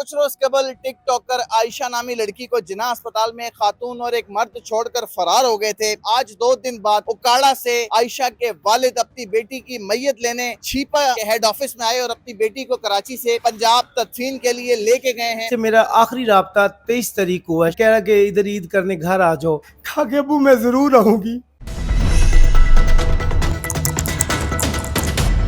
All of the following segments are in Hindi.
कुछ रोज कबल टिकटॉकर आयशा नामी लड़की को जिना अस्पताल में खातून और एक मर्द छोड़कर फरार हो गए थे। आज 2 दिन बाद उकाड़ा से आयशा के वालिद अपनी बेटी की मैयत लेने छिपा के हेड ऑफिस में आए और अपनी बेटी को कराची से पंजाब तदफीन के लिए लेके गए हैं। मेरा आखिरी राब्ता 23 तारीख को है। कह रहा कि इधर ईद करने घर आ जाओ। कहा कि अबू मैं जरूर आऊंगी।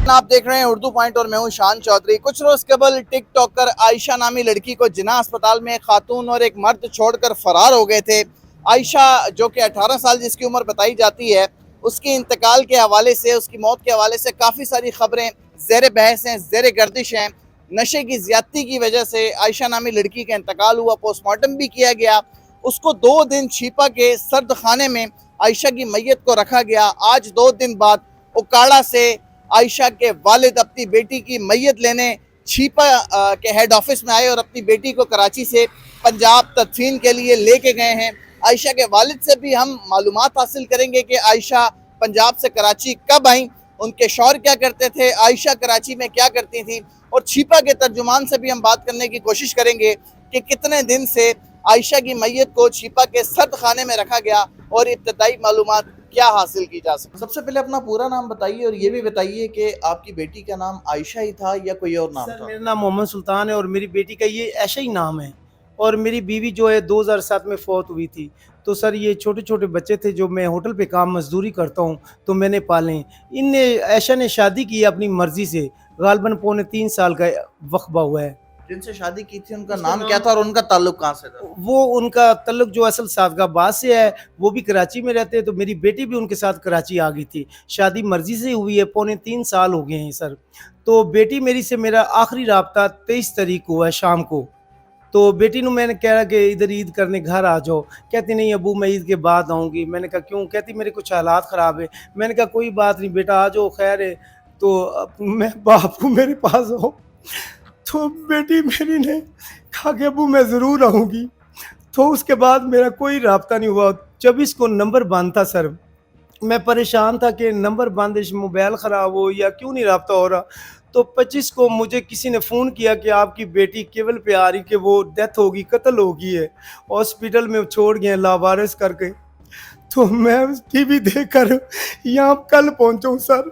आप देख रहे हैं उर्दू पॉइंट और मैं हूं शान चौधरी। कुछ रोज कबल टिकटॉकर आयशा नामी लड़की को जिना अस्पताल में खातून और एक मर्द छोड़कर फरार हो गए थे। आयशा जो कि 18 साल जिसकी उम्र बताई जाती है, उसकी इंतकाल के हवाले से, उसकी मौत के हवाले से काफ़ी सारी खबरें ज़ेर बहस हैं, ज़ेर गर्दिश हैं। नशे की ज़्यादती की वजह से आयशा नामी लड़की का इंतकाल हुआ, पोस्टमार्टम भी किया गया। उसको 2 दिन छिपा के सर्द खाने में आयशा की मैयत को रखा गया। आज 2 दिन बाद उकाड़ा से आयशा के वालिद अपनी बेटी की मैयत लेने छिपा के हेड ऑफिस में आए और अपनी बेटी को कराची से पंजाब तदफीन के लिए लेके गए हैं। आयशा के वालिद से भी हम मालूमात हासिल करेंगे कि आयशा पंजाब से कराची कब आई, उनके शौहर क्या करते थे, आयशा कराची में क्या करती थी, और छिपा के तर्जुमान से भी हम बात करने की कोशिश करेंगे कि कितने दिन से आयशा की मैयत को छिपा के सर्द खाने में रखा गया और इब्तदाई मालूमात क्या हासिल की जा सकती। सबसे पहले अपना पूरा नाम बताइए और ये भी बताइए कि आपकी बेटी का नाम आयशा ही था या कोई और नाम था? मेरा नाम मोहम्मद सुल्तान है और मेरी बेटी का ये ऐसा ही नाम है। और मेरी बीवी जो है 2007 में फौत हुई थी। तो सर ये छोटे छोटे बच्चे थे जो मैं होटल पे काम मजदूरी करता हूँ तो मैंने पाले। इनने आयशा ने शादी की अपनी मर्जी से, गालबन पौने 3 साल का वक्फा हुआ है। जिनसे शादी की थी उनका नाम क्या था और उनका ताल्लुक कहाँ से था? वो उनका तल्लुक जो असल सादगाबाद से है, वो भी कराची में रहते हैं। तो मेरी बेटी भी उनके साथ कराची आ गई थी। शादी मर्जी से हुई है, पौने 3 साल हो गए हैं सर। तो बेटी मेरी से मेरा आखिरी राब्ता 23 तारीख को है शाम को। तो बेटी ने मैंने कहा कि इधर ईद करने घर आ जाओ। कहती नहीं अबू मैं ईद के बाद आऊँगी। मैंने कहा क्यों? कहती मेरे कुछ हालात ख़राब है। मैंने कहा कोई बात नहीं बेटा, आ जाओ, खैर है। तो मैं बापू मेरे पास आओ। तो बेटी मेरी ने कहा कि अबू मैं ज़रूर आऊँगी। तो उसके बाद मेरा कोई राब्ता नहीं हुआ। 24 को नंबर बंद था सर। मैं परेशान था कि नंबर बंद है, मोबाइल ख़राब हो या क्यों नहीं राब्ता हो रहा। तो 25 को मुझे किसी ने फ़ोन किया कि आपकी बेटी केबल पे आ रही कि वो डेथ होगी, कत्ल हो गई है, हॉस्पिटल में छोड़ गए लावारिस करके। तो मैं टीवी देखकर यहाँ कल पहुँचा हूँ सर।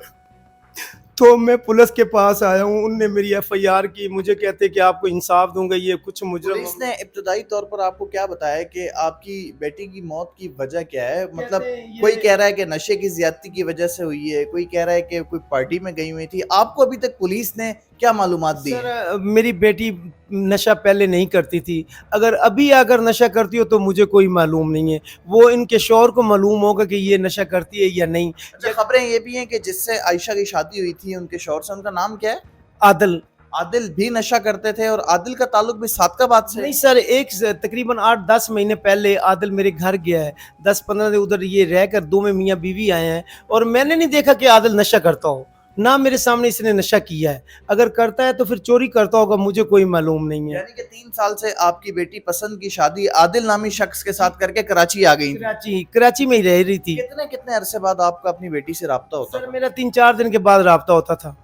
तो मैं पुलिस के पास आया हूँ। उनने मेरी एफआईआर की। मुझे कहते कि आपको इंसाफ दूंगा, ये कुछ मुजरिम। पुलिस ने इब्तदाई तौर पर आपको क्या बताया कि आपकी बेटी की मौत की वजह क्या है? मतलब कोई कह रहा है कि नशे की ज्यादती की वजह से हुई है, कोई कह रहा है कि कोई पार्टी में गई हुई थी। आपको अभी तक पुलिस ने क्या मालूमात दी? सर मेरी बेटी नशा पहले नहीं करती थी। अगर अभी अगर नशा करती हो तो मुझे कोई मालूम नहीं है। वो इनके शौहर को मालूम होगा कि ये नशा करती है या नहीं। अच्छा, खबरें ये भी हैं कि जिससे आयशा की शादी हुई थी उनके शौहर से, उनका नाम क्या है? आदिल। आदिल भी नशा करते थे और आदिल का ताल्लुक भी सादकाबाद से? नहीं सर, तकरीबन 8-10 महीने पहले आदिल मेरे घर गया है। 10-15 दिन उधर ये रहकर 2 में मियाँ बीवी आए हैं और मैंने नहीं देखा कि आदिल नशा करता हो। ना मेरे सामने इसने नशा किया है। अगर करता है तो फिर चोरी करता होगा, मुझे कोई मालूम नहीं है। यानी कि 3 साल से आपकी बेटी पसंद की शादी आदिल नामी शख्स के साथ करके कराची आ गई। कराची में ही रह रही थी। कितने कितने अरसे बाद आपका अपनी बेटी से राब्ता होता सर था? मेरा 3-4 दिन के बाद राब्ता होता था।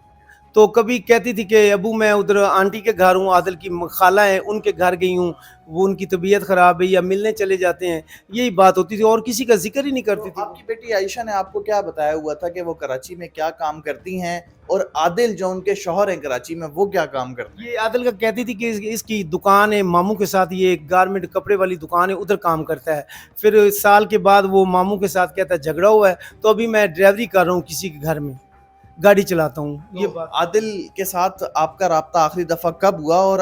तो कभी कहती थी कि अबू मैं उधर आंटी के घर हूँ, आदिल की खाला है उनके घर गई हूँ, वो उनकी तबीयत ख़राब है या मिलने चले जाते हैं, यही बात होती थी और किसी का जिक्र ही नहीं करती थी। आपकी बेटी आयशा ने आपको क्या बताया हुआ था कि वो कराची में क्या काम करती हैं और आदिल जो उनके शौहर हैं कराची में वो क्या काम करते हैं? ये आदिल का कहती थी कि इसकी दुकान है मामू के साथ, ये गारमेंट कपड़े वाली दुकान है, उधर काम करता है। फिर साल के बाद वो मामू के साथ कहता है झगड़ा हुआ है, तो अभी मैं ड्राइवरी कर रहा हूँ किसी के घर में, गाड़ी चलाता हूँ। तो ये बात आदिल के साथ आपका राब्ता आखिरी दफ़ा कब हुआ और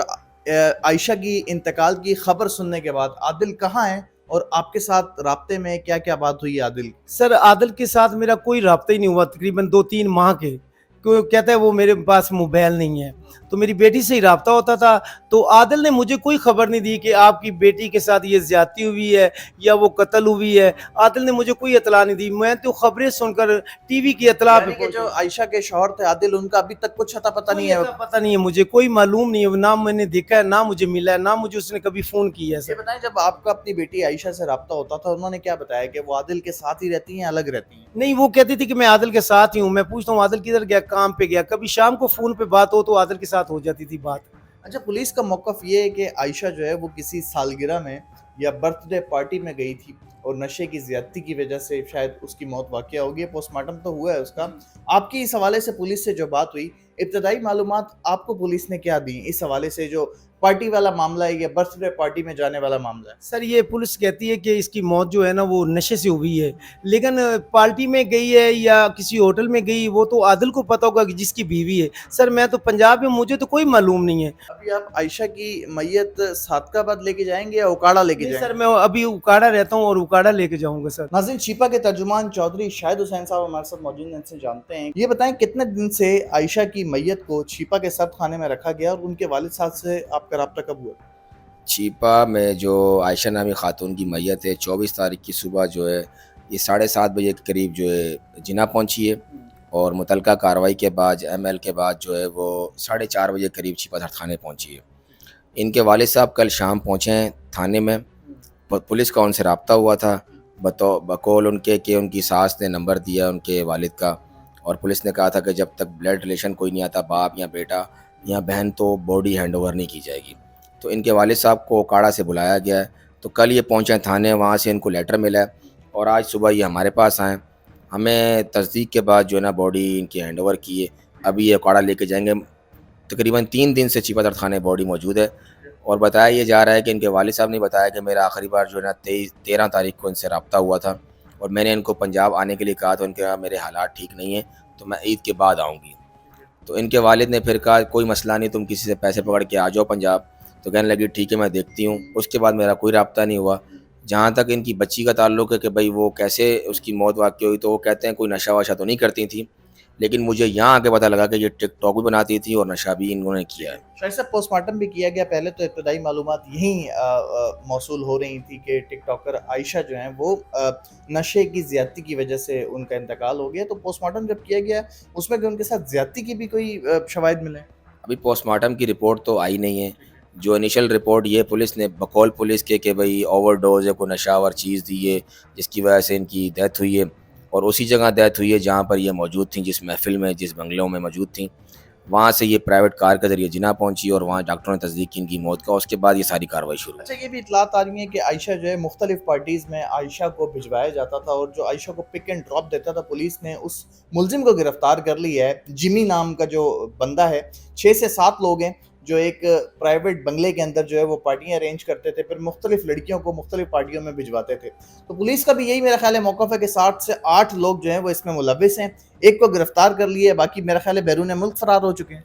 आयशा की इंतकाल की खबर सुनने के बाद आदिल कहाँ है और आपके साथ राब्ते में क्या क्या बात हुई आदिल? सर आदिल के साथ मेरा कोई राब्ता ही नहीं हुआ तकरीबन 2-3 माह के। क्यों? कहता है वो मेरे पास मोबाइल नहीं है। तो मेरी बेटी से ही राब्ता होता था। तो आदिल ने मुझे कोई खबर नहीं दी कि आपकी बेटी के साथ ये ज्यादती हुई है या वो कत्ल हुई है। आदिल ने मुझे कोई इतला नहीं दी। मैं तो खबरें सुनकर टीवी की इतला पे कि जो आयशा के शौहर थे आदिल, उनका अभी तक कुछ अता पता नहीं है? पता नहीं है, मुझे कोई मालूम नहीं है। ना मैंने देखा है, ना मुझे मिला है, ना मुझे उसने कभी फ़ोन किया है। ये बताएं, जब आपका अपनी बेटी आयशा से राब्ता होता था उन्होंने क्या बताया कि वो आदिल के साथ ही रहती हैं, अलग रहती हैं? नहीं, वो कहती थी कि मैं आदिल के साथ ही हूँ। मैं पूछता हूँ आदिल किधर गया, काम पे गया। कभी शाम को फ़ोन पे बात हो तो आदिल के साथ हो जाती थी बात। अच्छा, पुलिस का मौक़िफ़ ये है कि आयशा जो है वो किसी सालगिरह में या बर्थडे पार्टी में गई थी और नशे की ज़्यादती की वजह से शायद उसकी मौत वाक़या हो गई है, पोस्टमार्टम तो हुआ है उसका। आपकी इस हवाले से पुलिस से जो बात हुई, इब्तदाई मालूमात आपको पुलिस ने क्या दी इस हवाले से, जो पार्टी वाला मामला है या बर्थडे पार्टी में जाने वाला मामला है? सर ये पुलिस कहती है कि इसकी मौत जो है ना वो नशे से हुई है, लेकिन पार्टी में गई है या किसी होटल में गई वो तो आदिल को पता होगा कि जिसकी बीवी है। सर मैं तो पंजाब में, मुझे तो कोई मालूम नहीं है। अभी आप आयशा की मैयत सादकाबाद लेके जाएंगे या उकाड़ा लेके नहीं जाएंगे? सर, मैं अभी उकाड़ा रहता हूँ और उकाड़ा लेके जाऊंगा सर। नाज़रीन, शिपा के तर्जुमान चौधरी शाहिद हुसैन साहब हमारे साथ मौजूद हैं, इनसे जानते हैं। ये बताएं कितने दिन से आयशा की मैयत को शिपा के सर्द खाने में रखा गया और उनके वालिद साहब से आपका रब्ता कब हुआ? छिपा में जो आयशा नामी खातून की मैयत है 24 तारीख की सुबह जो है ये 7:30 बजे के करीब जो है जिना पहुंची है और मुतलका कार्रवाई के बाद ML के बाद जो है वो 4:30 बजे करीब छिपा थाने पहुंची है। इनके वालिद साहब कल शाम पहुंचे हैं थाने में। पुलिस का उनसे रब्ता हुआ था बकौल उनके कि उनकी सास ने नंबर दिया उनके वालिद का, और पुलिस ने कहा था कि जब तक ब्लड रिलेशन कोई नहीं आता, बाप या बेटा या बहन, तो बॉडी हैंडओवर नहीं की जाएगी। तो इनके वालिद साहब को ओकाड़ा से बुलाया गया है। तो कल ये पहुंचे थाने, वहाँ से इनको लेटर मिला है और आज सुबह ये हमारे पास आए। हमें तस्दीक के बाद जो है ना बॉडी इनकी हैंडओवर की है। अभी ये ओकाड़ा लेके जाएंगे। तकरीबन 3 दिन से छिपा थाने बॉडी मौजूद है और बताया ये जा रहा है कि इनके वालिद साहब ने बताया कि मेरा आखिरी बार जो है ना 13 तारीख को इनसे रब्ता हुआ था और मैंने इनको पंजाब आने के लिए कहा, तो इनके कहा मेरे हालात ठीक नहीं हैं, तो मैं ईद के बाद आऊँगी। तो इनके वालिद ने फिर कहा कोई मसला नहीं, तुम किसी से पैसे पकड़ के आ जाओ पंजाब। तो कहने लगी ठीक है मैं देखती हूँ। उसके बाद मेरा कोई रब्ता नहीं हुआ। जहाँ तक इनकी बच्ची का ताल्लुक़ है कि भाई वो कैसे उसकी मौत वाक़ई हुई, तो वो कहते हैं कोई नशा वशा तो नहीं करती थी, लेकिन मुझे यहाँ आके पता लगा कि ये टिकटॉक भी बनाती थी और नशा भी इन्होंने किया है। शायद से पोस्टमार्टम भी किया गया। पहले तो इब्तदाई मालूमात यहीं मौसूल हो रही थी कि टिकटॉकर आयशा जो हैं वो नशे की ज़्यादती की वजह से उनका इंतकाल हो गया। तो पोस्टमार्टम जब किया गया उसमें कि उनके साथ ज़्यादती की भी कोई शवाहिद मिले? अभी पोस्टमार्टम की रिपोर्ट तो आई नहीं है। जो इनिशियल रिपोर्ट ये पुलिस ने बकौल पुलिस के कि भाई ओवरडोज है, कोई नशावर चीज़ दी है जिसकी वजह से इनकी डेथ हुई है, और उसी जगह डेथ हुई है जहाँ पर ये मौजूद थी, जिस महफिल में, जिस बंगलों में मौजूद थी। वहाँ से ये प्राइवेट कार के ज़रिए जिना पहुँची और वहाँ डॉक्टरों ने तस्दीक की इनकी मौत का। उसके बाद ये सारी कार्रवाई शुरू। अच्छा, ये भी इतलात आ रही है कि आयशा जो है मुख्तलिफ पार्टीज़ में आयशा को भिजवाया जाता था और जो आयशा को पिक एंड ड्रॉप देता था, पुलिस ने उस मुलजिम को गिरफ्तार कर लिया है। जिमी नाम का जो बंदा है, 6 से 7 लोग हैं जो एक प्राइवेट बंगले के अंदर जो है वो पार्टियां अरेंज करते थे, फिर मुख्तलिफ लड़कियों को मुख्तलिफ पार्टियों में भिजवाते थे। तो पुलिस का भी यही मेरा ख्याल है मौक़िफ़ है कि 7 से 8 लोग जो हैं वो इसमें मुलविस हैं। एक को गिरफ्तार कर लिया है, बाकी मेरा ख्याल है बैरून मुल्क फ़रार हो चुके हैं।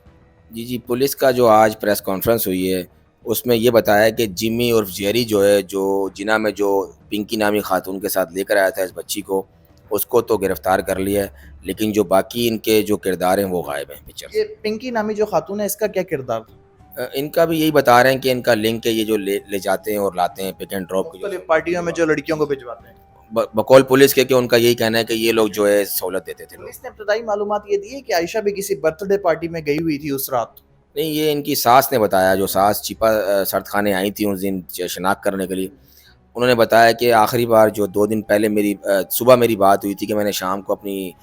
जी जी, पुलिस का जो आज प्रेस कॉन्फ्रेंस हुई है उसमें ये बताया कि जिमी और जेरी जो है, जो जिना में जो पिंकी नामी खातून के साथ लेकर आया था इस बच्ची को, उसको तो गिरफ़्तार कर लिया है, लेकिन जो बाकी इनके जो किरदार हैं वो गायब हैं पिक्चर से। ये पिंकी नामी जो खातून है, इसका क्या किरदार था? इनका भी यही बता रहे हैं कि इनका लिंक है, ये जो ले जाते हैं और लाते हैं पिक एंड ड्रॉप मुख्तलिफ पार्टियों में जो लड़कियों को भिजवाते हैं। बकौल पुलिस के कि उनका यही कहना है कि ये लोग जो है सहूलत देते थे। पुलिस ने इब्तदाई मालूमात ये दी है कि आयशा भी किसी बर्थडे पार्टी में गई हुई थी उस रात। नहीं, ये इनकी सास ने बताया, जो सास छिपा सर्द खाने आई थी उस दिन शनाख्त करने के लिए। उन्होंने बताया कि आखिरी बार जो 2 दिन पहले सुबह मेरी बात हुई थी कि मैंने शाम को अपनी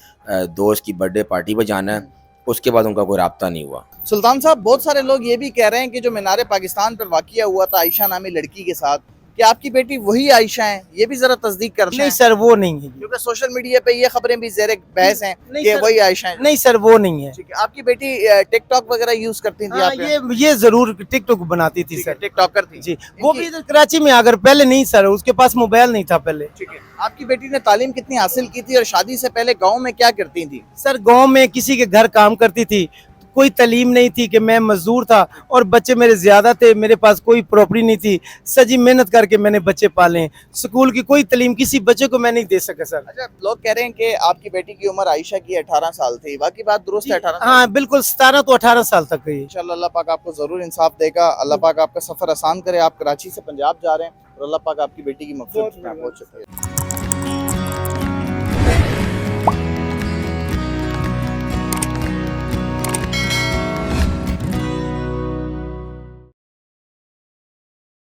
दोस्त की बर्थडे पार्टी पर जाना है, उसके बाद उनका कोई रब्ता नहीं हुआ। सुल्तान साहब, बहुत सारे लोग ये भी कह रहे हैं कि जो मीनार पाकिस्तान पर वाक़या हुआ था आयशा नामी लड़की के साथ, कि आपकी बेटी वही आयशा है, ये भी जरा तस्दीक करते हैं। नहीं सर, वो नहीं है। क्योंकि सोशल मीडिया पे ये खबरें भी ज़ेर बहस हैं कि सर, वही आयशा है। नहीं सर, वो नहीं है। ठीक है, आपकी बेटी टिकटॉक वगैरह यूज करती थी? हाँ, ये जरूर टिकटॉक बनाती थी सर, टिकटॉकर थी जी। वो भी इधर कराची में आकर, पहले नहीं सर, उसके पास मोबाइल नहीं था पहले। ठीक है, आपकी बेटी ने तालीम कितनी हासिल की थी और शादी से पहले गाँव में क्या करती थी? सर गांव में किसी के घर काम करती थी, कोई तालीम नहीं थी कि मैं मजदूर था और बच्चे मेरे ज़्यादा थे, मेरे पास कोई प्रॉपर्टी नहीं थी, सजी मेहनत करके मैंने बच्चे पाले। स्कूल की कोई तालीम किसी बच्चे को मैं नहीं दे सका सर। अच्छा, लोग कह रहे हैं कि आपकी बेटी की उम्र आयशा की 18 साल थी, बाकी बात दुरुस्त है? 18 साल? हाँ बिल्कुल, 17 तो 18 साल तक गई। इंशाल्लाह अल्लाह पाक आपको ज़रूर इंसाफ देगा। अल्लाह पाक आपका सफ़र आसान करे। आप कराची से पंजाब जा रहे हैं और अल्लाह पाक आपकी बेटी की मग़फ़िरत में पहुंच चुके हैं।